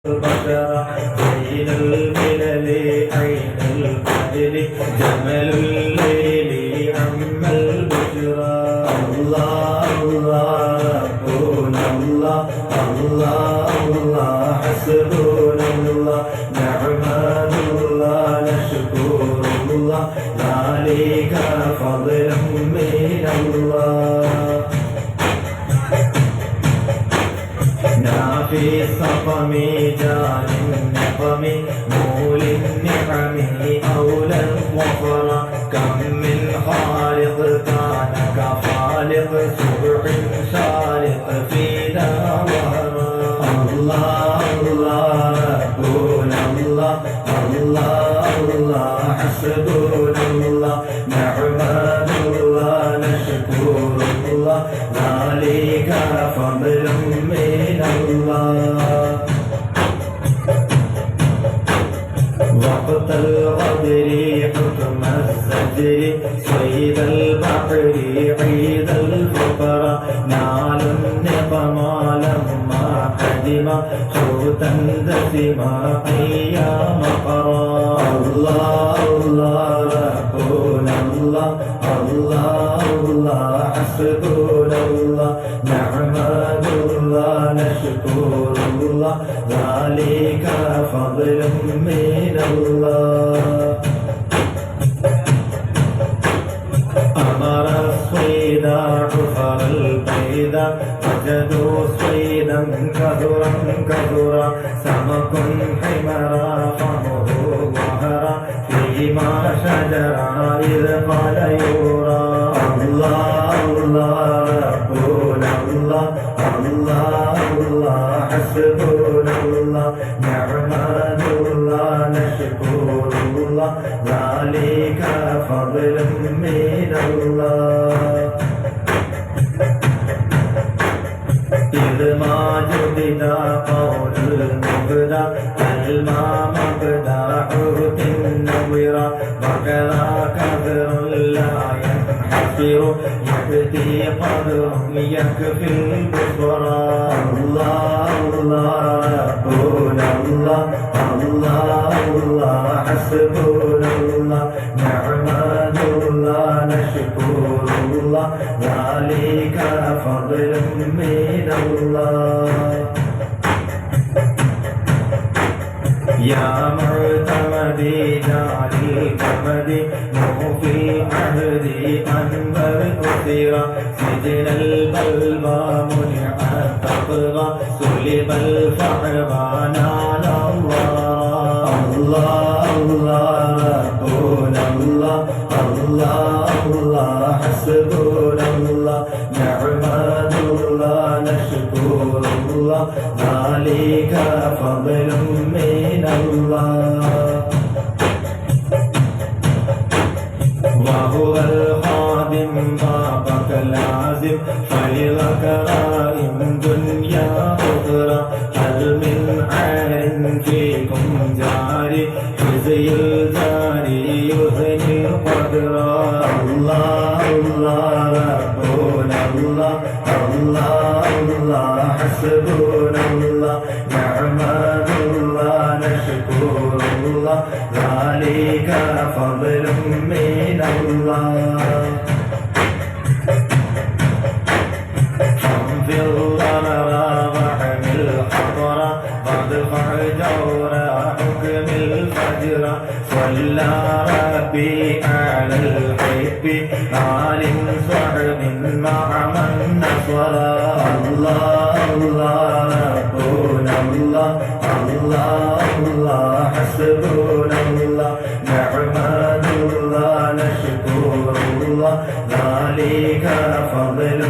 البشر بين الملل عين القدر جمل الليل عم البشرى الله الله ربنا الله الله الله حسبنا الله نعمة الله نشكر الله ذلك فضل من الله نافي السقم جان النقم مول النعم أولى الظفر كم من خالق كان كخالق سبح شارق فينا ظهرا الله الله ربنا الله الله الله حسبنا الله نعمة الله نشكر الله ذلك فضل من الله وقت الغدر حكم الزجر صيد البحر عيد الفقر نال النقم لما قدم حوتا دسما أيام قرى الله الله ربنا الله الله الله حسبنا الله نعمة الله نشكر الله ذلك فضل من الله أمر الصيد حفر البيد وجدوا صيدا كثرا كثرا سمك حمرا فمه ظهرا فيما شجر إذ قال يرى الله الله ربنا الله الله الله حسبنا الله نعمة الله نشكر الله ذلك فضل من الله إذ ما جدد قول المبدع الماء مبدع عهد النويرة وكذا كثر لا ينحصر يبدي قدر يكفي البصرى الله الله ربنا الله الله الله حسبنا الله نعمة الله نشكر الله ذلك فضل من الله يا معتمدي جعل الكمد موفي العهد أنبر أثيرا سجن البلوى منع التقوى سلب الفحر نال الله الله الله ربنا الله الله الله حسبنا الله نعمة الله نشكر الله ذلك فضل من الله وهو الخادم بابك لازم فلذك رائم دنيا أخرى هل من عار فيكم جاري خزي الجاري يهني القدر الله الله ربنا الله الله الله حسبنا الله نعمة الله نشكر الله ذلك فضل من الله في الضرر وحمل الحضر وادفع جور حكم الفجر صلى ربي على الحب آل صحب مع من نصر الله الله ربنا الله الله الله حسبنا الله نعمة الله نشكر الله ذلك فضل